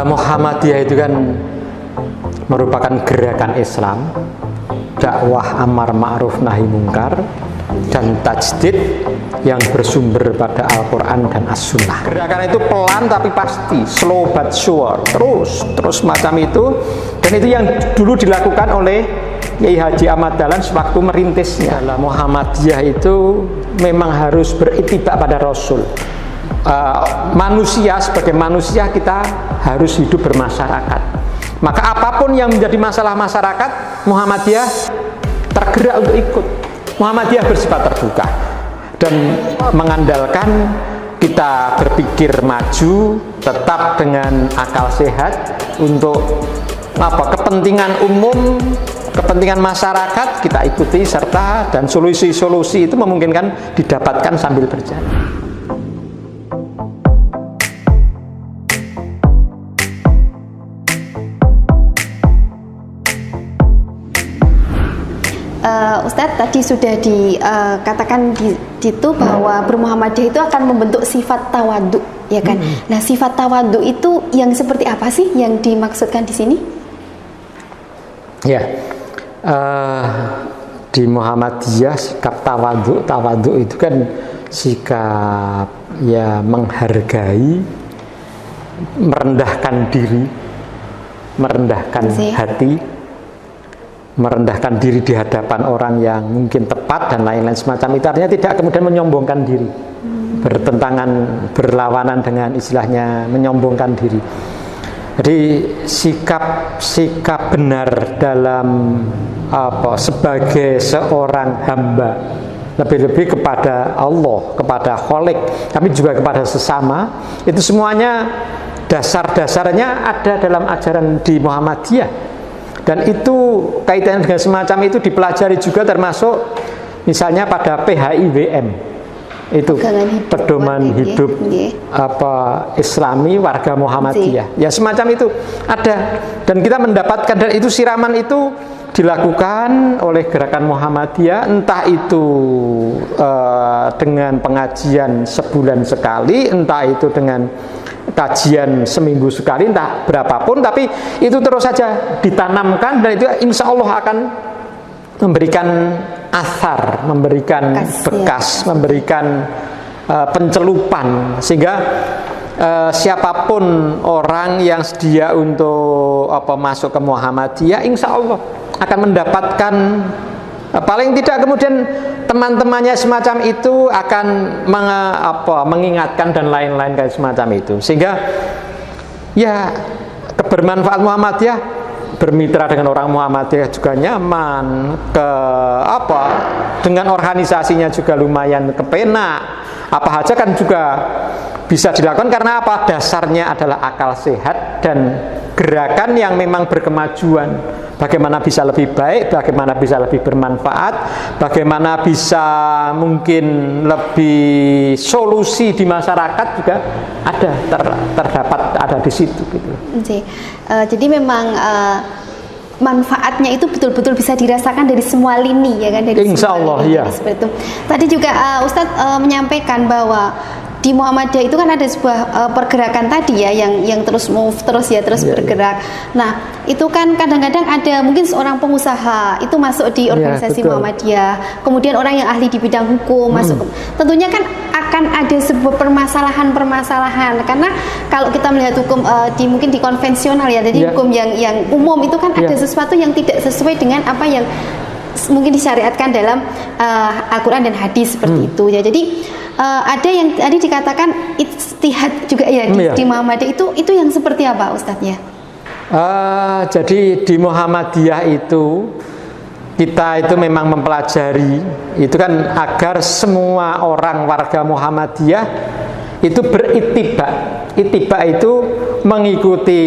Muhammadiyah itu kan merupakan gerakan Islam, dakwah amar ma'ruf nahi mungkar, dan tajdid yang bersumber pada Al-Quran dan As-Sunnah. Gerakan itu pelan tapi pasti, slow but sure, terus macam itu. Dan itu yang dulu dilakukan oleh Kiai Haji Ahmad Dahlan sewaktu merintisnya. Muhammadiyah itu memang harus beritibak pada Rasul. Manusia sebagai manusia kita harus hidup bermasyarakat. Maka apapun yang menjadi masalah masyarakat, Muhammadiyah tergerak untuk ikut. Muhammadiyah bersifat terbuka dan mengandalkan kita berpikir maju, tetap dengan akal sehat untuk kepentingan umum, kepentingan masyarakat kita ikuti serta, dan solusi-solusi itu memungkinkan didapatkan sambil berjalan. Ustadz, tadi sudah dikatakan di situ bahwa bermuhammadiyah itu akan membentuk sifat tawadhu, ya kan? Nah, sifat tawadhu itu yang seperti apa sih yang dimaksudkan di sini? Ya, di Muhammadiyah sikap tawadhu itu kan sikap ya menghargai, merendahkan diri, merendahkan hati, merendahkan diri di hadapan orang yang mungkin tepat dan lain-lain semacam itu. Artinya tidak kemudian menyombongkan diri, bertentangan, berlawanan dengan istilahnya menyombongkan diri. Jadi sikap benar dalam sebagai seorang hamba, lebih-lebih kepada Allah, kepada Khalik, tapi juga kepada sesama, itu semuanya dasar-dasarnya ada dalam ajaran di Muhammadiyah. Dan itu kaitannya dengan semacam itu dipelajari juga, termasuk misalnya pada PHIWM, itu pedoman hidup Islami warga Muhammadiyah. Ya semacam itu ada, dan kita mendapatkan, dan itu siraman itu dilakukan oleh gerakan Muhammadiyah, entah itu dengan pengajian sebulan sekali, entah itu dengan kajian seminggu sekali, entah berapapun, tapi itu terus saja ditanamkan, dan itu insya Allah akan memberikan athar, memberikan bekas, memberikan pencelupan, sehingga siapapun orang yang sedia untuk masuk ke Muhammadiyah, insya Allah akan mendapatkan, paling tidak kemudian teman-temannya semacam itu akan mengingatkan dan lain-lain kayak semacam itu, sehingga ya kebermanfaat Muhammadiyah, bermitra dengan orang Muhammadiyah juga nyaman, dengan organisasinya juga lumayan kepenak, apa aja kan juga bisa dilakukan, karena apa? Dasarnya adalah akal sehat dan gerakan yang memang berkemajuan. Bagaimana bisa lebih baik, bagaimana bisa lebih bermanfaat, bagaimana bisa mungkin lebih solusi di masyarakat juga terdapat ada di situ gitu. Jadi memang manfaatnya itu betul-betul bisa dirasakan dari semua lini, ya kan? Dari Insya Allah, ya. Seperti itu. Tadi juga Ustadz menyampaikan bahwa di Muhammadiyah itu kan ada sebuah pergerakan tadi ya, yang terus bergerak. Nah, itu kan kadang-kadang ada mungkin seorang pengusaha itu masuk di organisasi Muhammadiyah, kemudian orang yang ahli di bidang hukum masuk. Tentunya kan akan ada sebuah permasalahan, karena kalau kita melihat hukum mungkin di konvensional ya, jadi hukum yang umum itu kan ada sesuatu yang tidak sesuai dengan apa yang mungkin disyariatkan dalam Al-Quran dan hadis seperti itu ya. Jadi ada yang tadi dikatakan ijtihad juga ya di Muhammadiyah, itu yang seperti apa Ustadznya? Jadi di Muhammadiyah itu kita itu memang mempelajari itu kan agar semua orang warga Muhammadiyah itu beritibak. Itibak itu mengikuti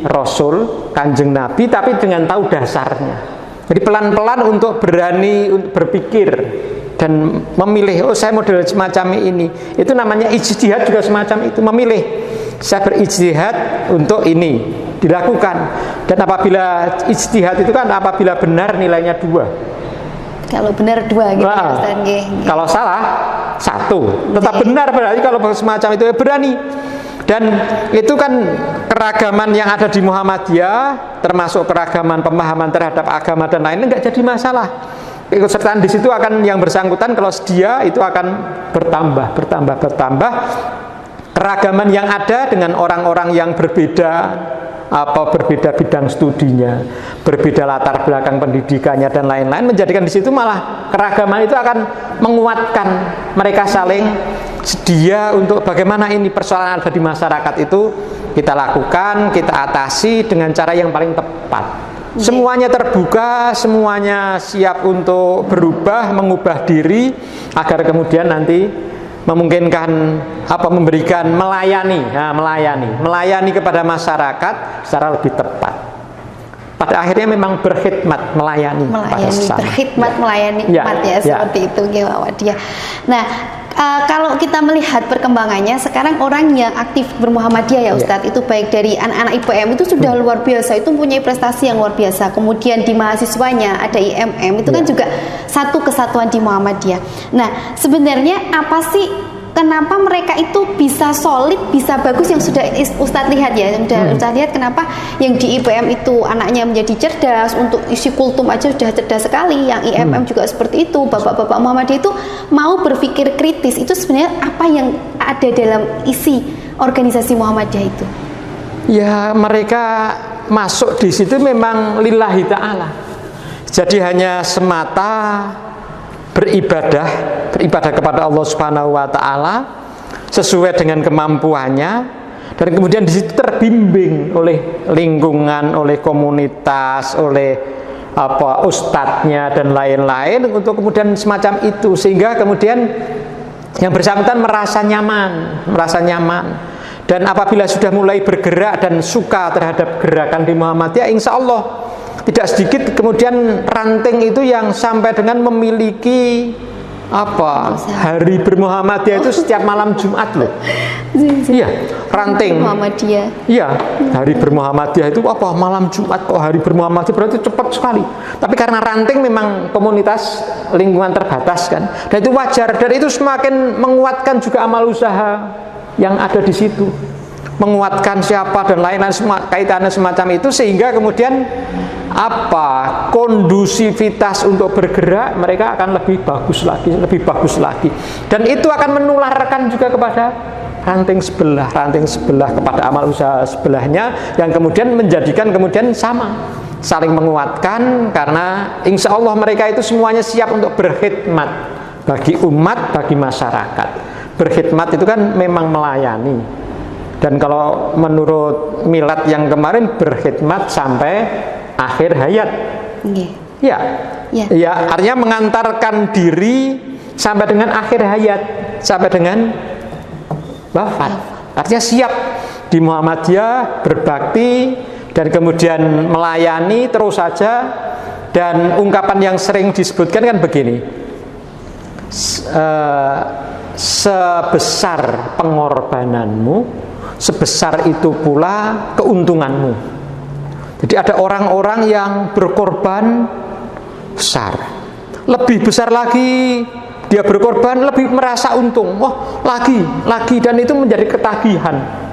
Rasul, Kanjeng Nabi, tapi dengan tahu dasarnya. Jadi pelan-pelan untuk berani berpikir dan memilih, saya model semacam ini. Itu namanya ijtihad juga semacam itu, memilih. Saya berijtihad untuk ini, dilakukan. Dan apabila ijtihad itu kan apabila benar nilainya 2. Kalau benar 2 gitu, Kalau salah 1. Tetap benar berarti kalau semacam itu berani. Dan itu kan keragaman yang ada di Muhammadiyah, termasuk keragaman pemahaman terhadap agama dan lain-lain, nggak jadi masalah. Keikutsertaan di situ akan yang bersangkutan kalau sedia itu akan bertambah. Keragaman yang ada dengan orang-orang yang berbeda, berbeda bidang studinya, berbeda latar belakang pendidikannya dan lain-lain, menjadikan di situ malah keragaman itu akan menguatkan mereka saling sedia untuk bagaimana ini persoalan ada di masyarakat itu kita lakukan, kita atasi dengan cara yang paling tepat. Semuanya terbuka, semuanya siap untuk berubah, mengubah diri agar kemudian nanti memungkinkan memberikan melayani kepada masyarakat secara lebih tepat. Pada akhirnya memang berkhidmat, melayani berkhidmat, melayani umat ya, seperti itu Muhammadiyah. Nah, kalau kita melihat perkembangannya sekarang orang yang aktif bermuhammadiyah ya Ustadz, itu baik dari anak-anak IPM itu sudah luar biasa, itu mempunyai prestasi yang luar biasa. Kemudian di mahasiswanya ada IMM, itu kan juga satu kesatuan di Muhammadiyah. Nah, sebenarnya apa sih, kenapa mereka itu bisa solid, bisa bagus, yang sudah Ustadz lihat ya, Ustadz lihat kenapa yang di IPM itu anaknya menjadi cerdas, untuk isi kultum aja sudah cerdas sekali, yang IMM juga seperti itu, bapak-bapak Muhammadiyah itu mau berpikir kritis. Itu sebenarnya apa yang ada dalam isi organisasi Muhammadiyah itu? Ya, mereka masuk di situ memang lillahi ta'ala, jadi hanya semata beribadah kepada Allah Subhanahu wa taala sesuai dengan kemampuannya, dan kemudian di situ terbimbing oleh lingkungan, oleh komunitas, oleh ustadznya dan lain-lain untuk kemudian semacam itu, sehingga kemudian yang bersangkutan merasa nyaman. Dan apabila sudah mulai bergerak dan suka terhadap gerakan di Muhammadiyah, insya Allah tidak sedikit kemudian ranting itu yang sampai dengan memiliki hari bermuhammadiyah itu setiap malam Jumat loh. Iya, ranting Muhammadiyah. Iya, hari bermuhammadiyah itu malam Jumat kok hari bermuhammadiyah, berarti cepat sekali. Tapi karena ranting memang komunitas lingkungan terbatas kan, dan itu wajar, dan itu semakin menguatkan juga amal usaha yang ada di situ, menguatkan siapa dan lain-lain, semua kaitannya semacam itu, sehingga kemudian kondusivitas untuk bergerak mereka akan lebih bagus lagi, dan itu akan menularkan juga kepada ranting sebelah kepada amal usaha sebelahnya, yang kemudian menjadikan kemudian saling menguatkan, karena insya Allah mereka itu semuanya siap untuk berkhidmat bagi umat, bagi masyarakat. Berkhidmat itu kan memang melayani, dan kalau menurut milad yang kemarin berkhidmat sampai akhir hayat. Ya, artinya mengantarkan diri sampai dengan akhir hayat, sampai dengan wafat. Artinya siap di Muhammadiyah berbakti dan kemudian melayani terus saja. Dan ungkapan yang sering disebutkan kan begini, sebesar pengorbananmu, sebesar itu pula keuntunganmu. Jadi ada orang-orang yang berkorban besar, lebih besar lagi dia berkorban, lebih merasa untung, lagi, dan itu menjadi ketagihan.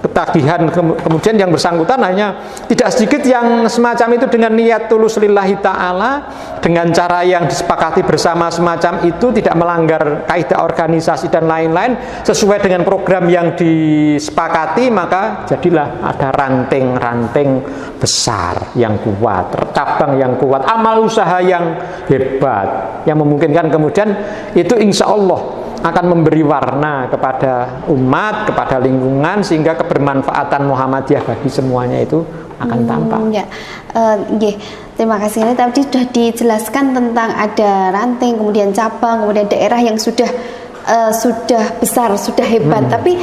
Kemudian yang bersangkutan hanya tidak sedikit yang semacam itu dengan niat tulus lillahi ta'ala, dengan cara yang disepakati bersama semacam itu, tidak melanggar kaidah organisasi dan lain-lain, sesuai dengan program yang disepakati, maka jadilah ada ranting-ranting besar yang kuat, cabang yang kuat, amal usaha yang hebat, yang memungkinkan kemudian itu insya Allah akan memberi warna kepada umat, kepada lingkungan, sehingga kebermanfaatan Muhammadiyah bagi semuanya itu akan tampak. Terima kasih. Ini tadi sudah dijelaskan tentang ada ranting, kemudian cabang, kemudian daerah yang sudah besar, sudah hebat. Tapi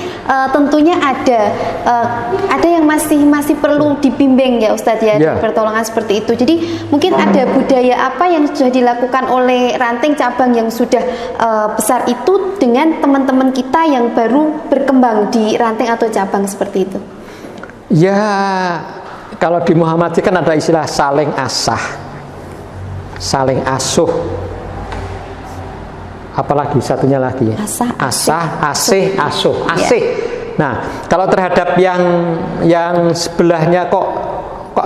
tentunya ada yang masih perlu dibimbing ya Ustadz ya, pertolongan seperti itu. Jadi mungkin ada budaya apa yang sudah dilakukan oleh ranting cabang yang sudah besar itu dengan teman-teman kita yang baru berkembang di ranting atau cabang seperti itu? Ya, kalau di Muhammadiyah kan ada istilah saling asah, saling asuh. Apalagi satunya lagi ya, asah, asih, asuh. Asih Nah, kalau terhadap yang sebelahnya kok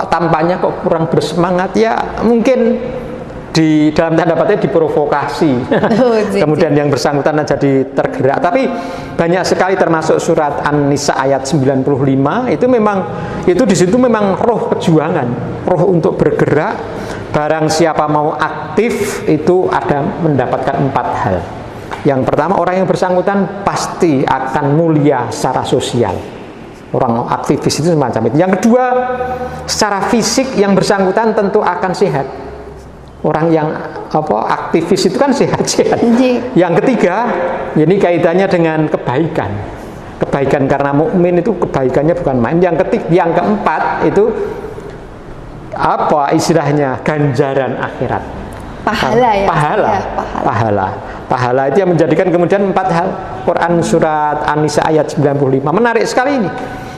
tampaknya kok kurang bersemangat, ya mungkin di dalam tanda petik diprovokasi. Kemudian yang bersangkutan jadi tergerak. Tapi banyak sekali, termasuk surat An-Nisa ayat 95 itu memang di situ memang roh kejuangan, roh untuk bergerak. Barang siapa mau aktif itu ada mendapatkan 4 hal. Yang pertama, orang yang bersangkutan pasti akan mulia secara sosial. Orang aktivis itu semacam itu. Yang kedua, secara fisik yang bersangkutan tentu akan sehat. Orang yang aktivis itu kan sehat-sehat. Yang ketiga, ini kaitannya dengan kebaikan. Kebaikan karena mukmin itu kebaikannya bukan main. Yang keempat itu apa istilahnya? Ganjaran akhirat. Pahala ya. Pahala itu yang menjadikan kemudian 4 hal. Quran surat An-Nisa ayat 95. Menarik sekali ini.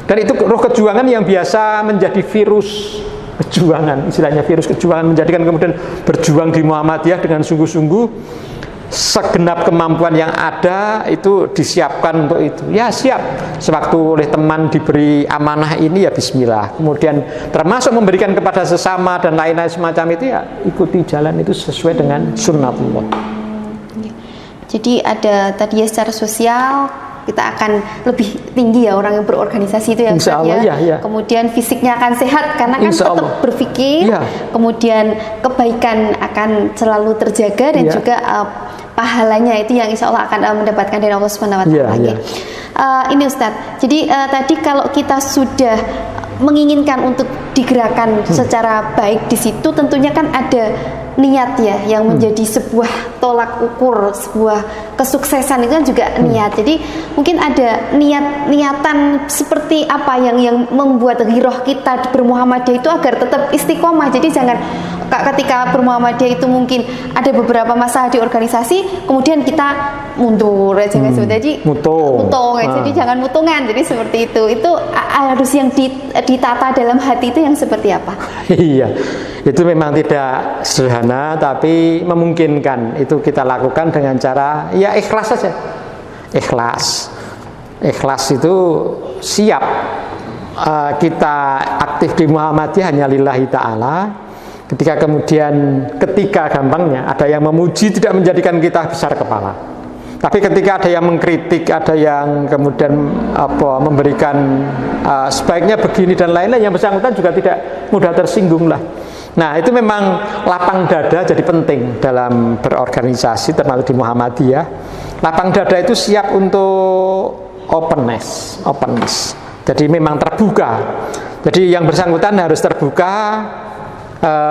Dan itu roh kejuangan yang biasa menjadi virus kejuangan, istilahnya virus kejuangan, menjadikan kemudian berjuang di Muhammadiyah dengan sungguh-sungguh. Segenap kemampuan yang ada itu disiapkan untuk itu. Ya siap, sewaktu oleh teman diberi amanah ini ya bismillah. Kemudian termasuk memberikan kepada sesama dan lain-lain semacam itu, ya ikuti jalan itu sesuai dengan sunnatullah. Jadi ada tadi ya, secara sosial kita akan lebih tinggi ya orang yang berorganisasi itu ya, Insya Allah, ya. Kemudian fisiknya akan sehat karena kan Insya tetap Allah berpikir, kemudian kebaikan akan selalu terjaga dan juga pahalanya itu yang insya Allah akan mendapatkan dari Allah Subhanahu Wa Taala. Ini Ustadz, jadi tadi kalau kita sudah menginginkan untuk digerakkan secara baik di situ, tentunya kan ada niat ya yang menjadi sebuah tolak ukur, sebuah kesuksesan itu kan juga niat. Jadi mungkin ada niatan seperti apa yang membuat giroh kita bermuhammadiyah itu agar tetap istiqomah. Jadi jangan ketika bermuhammadiyah itu mungkin ada beberapa masalah di organisasi, kemudian kita mundur aja jadi mutung jadi jangan mutungan. Jadi seperti itu harus yang ditata dalam hati itu yang seperti apa? Iya, itu memang tidak sederhana, tapi memungkinkan. Itu kita lakukan dengan cara ya ikhlas saja. Ikhlas itu siap kita aktif di Muhammadiyah hanya lillahi ta'ala. Ketika gampangnya ada yang memuji tidak menjadikan kita besar kepala. Tapi ketika ada yang mengkritik, ada yang kemudian memberikan sebaiknya begini dan lain-lain, yang bersangkutan juga tidak mudah tersinggung lah. Nah itu memang lapang dada jadi penting dalam berorganisasi, termasuk di Muhammadiyah. Lapang dada itu siap untuk openness. Jadi memang terbuka. Jadi yang bersangkutan harus terbuka.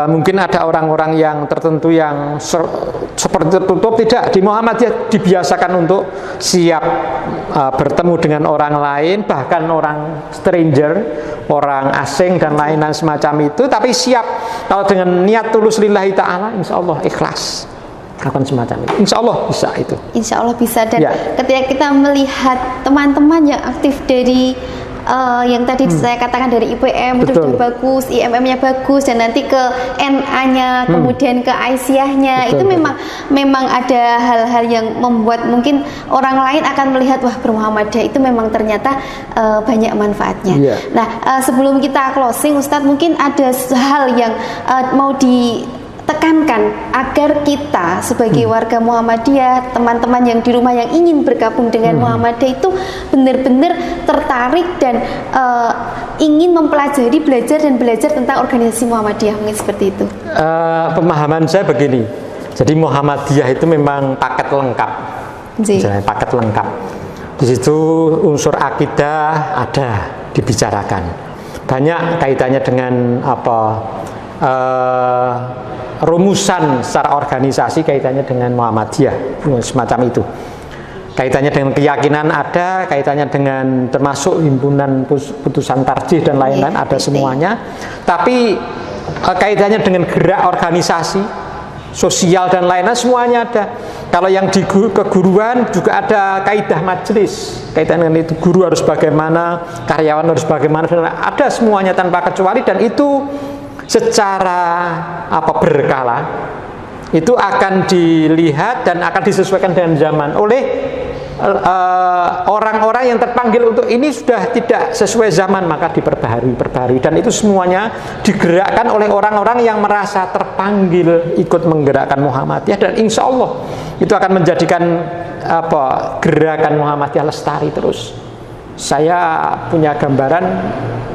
Mungkin ada orang-orang yang tertentu yang seperti tertutup. Tidak, di Muhammadiyah dibiasakan untuk siap bertemu dengan orang lain, bahkan orang stranger, orang asing dan lain-lain semacam itu. Tapi siap kalau dengan niat tulus lillahi ta'ala, insya Allah ikhlas akan semacam itu. Insya Allah bisa itu. Insya Allah bisa. Dan ketika kita melihat teman-teman yang aktif dari yang tadi saya katakan dari IPM itu sudah bagus, IMM-nya bagus, dan nanti ke NA-nya, kemudian ke Aisyah-nya, itu memang ada hal-hal yang membuat mungkin orang lain akan melihat wah bermuhammadiyah itu memang ternyata banyak manfaatnya. Nah sebelum kita closing Ustadz, mungkin ada hal yang mau ditekankan agar kita sebagai warga Muhammadiyah, teman-teman yang di rumah yang ingin bergabung dengan Muhammadiyah itu benar-benar tertarik dan ingin belajar tentang organisasi Muhammadiyah, mungkin seperti itu. Pemahaman saya begini, jadi Muhammadiyah itu memang paket lengkap. Paket lengkap. Di situ unsur akidah ada dibicarakan. Banyak kaitannya dengan rumusan secara organisasi, kaitannya dengan Muhammadiyah semacam itu. Kaitannya dengan keyakinan ada, kaitannya dengan termasuk himpunan putusan tarjih dan lain-lain ada semuanya. Tapi kaitannya dengan gerak organisasi, sosial dan lain-lain semuanya ada. Kalau yang di keguruan juga ada kaidah majelis, kaitan dengan itu guru harus bagaimana, karyawan harus bagaimana, ada semuanya tanpa kecuali, dan itu secara berkala itu akan dilihat dan akan disesuaikan dengan zaman oleh orang-orang yang terpanggil untuk ini sudah tidak sesuai zaman, maka diperbaharui, dan itu semuanya digerakkan oleh orang-orang yang merasa terpanggil ikut menggerakkan Muhammadiyah, dan insya Allah itu akan menjadikan gerakan Muhammadiyah lestari terus. Saya punya gambaran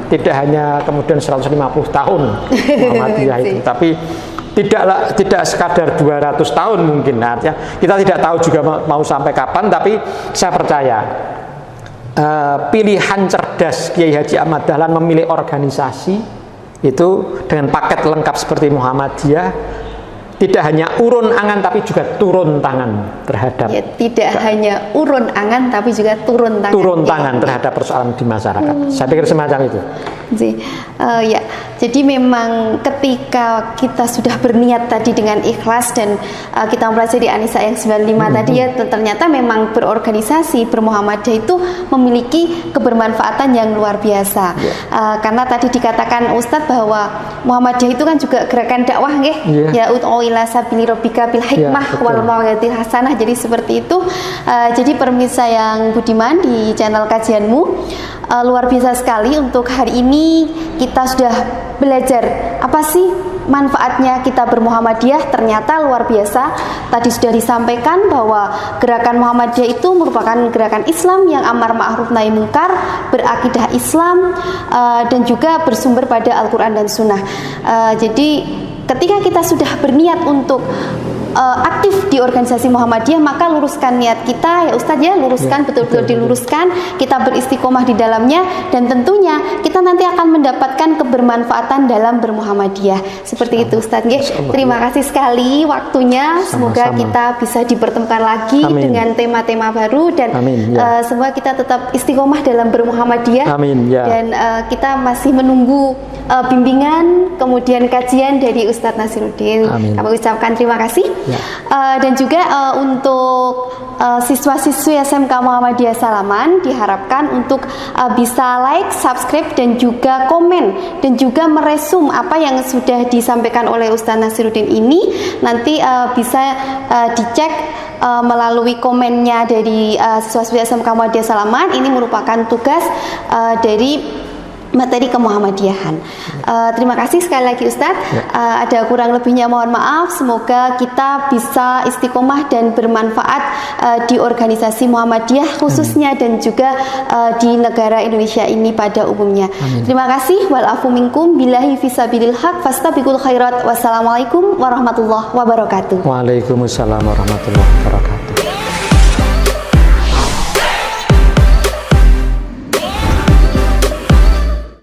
tidak hanya kemudian 150 tahun Muhammadiyah itu, tapi tidak sekadar 200 tahun mungkin. Artinya kita tidak tahu juga mau sampai kapan, tapi saya percaya pilihan cerdas Kiai Haji Ahmad Dahlan memilih organisasi itu dengan paket lengkap seperti Muhammadiyah, tidak hanya urun angan tapi juga turun tangan terhadap tidak hanya urun angan tapi juga turun tangan terhadap persoalan di masyarakat. Saya pikir semacam itu. Ya, jadi memang ketika kita sudah berniat tadi dengan ikhlas dan kita mempelajari An-Nisa yang 95 tadi ya, ternyata memang berorganisasi bermuhammadiyah itu memiliki kebermanfaatan yang luar biasa. Karena tadi dikatakan Ustadz bahwa Muhammadiyah itu kan juga gerakan dakwah ya, ila sabili rabbika bil hikmah wal mau'izatil hasanah. Jadi seperti itu. Jadi pemirsa yang budiman di channel kajianmu, luar biasa sekali untuk hari ini kita sudah belajar apa sih manfaatnya kita bermuhammadiyah. Ternyata luar biasa. Tadi sudah disampaikan bahwa gerakan Muhammadiyah itu merupakan gerakan Islam yang amar ma'ruf nahi mungkar, berakidah Islam, dan juga bersumber pada Al-Quran dan Sunnah. Jadi ketika kita sudah berniat untuk aktif di organisasi Muhammadiyah, maka luruskan niat kita ya Ustadz ya, luruskan betul-betul diluruskan, kita beristiqomah di dalamnya, dan tentunya kita nanti akan mendapatkan kebermanfaatan dalam bermuhammadiyah. Seperti itu Ustadz. Terima kasih sekali waktunya. Semoga kita bisa dipertemukan lagi dengan tema-tema baru, dan semoga kita tetap istiqomah dalam bermuhammadiyah. Dan kita masih menunggu bimbingan kemudian kajian dari Ustadz Nasiruddin. Kami ucapkan terima kasih. Dan juga untuk siswa-siswi SMK Muhammadiyah Salaman diharapkan untuk bisa like, subscribe, dan juga komen, dan juga meresum apa yang sudah disampaikan oleh Ustadz Nasiruddin ini. Nanti bisa dicek melalui komennya dari siswa-siswi SMK Muhammadiyah Salaman. Ini merupakan tugas dari materi kemuhammadiyahan. Terima kasih sekali lagi Ustadz. Ada kurang lebihnya mohon maaf. Semoga kita bisa istiqomah dan bermanfaat di organisasi Muhammadiyah khususnya, dan juga di negara Indonesia ini pada umumnya. Terima kasih. Wal afu minkum billahi fisabilil haq fastabiqul khairat. Wassalamualaikum warahmatullahi wabarakatuh. Waalaikumsalam warahmatullahi wabarakatuh.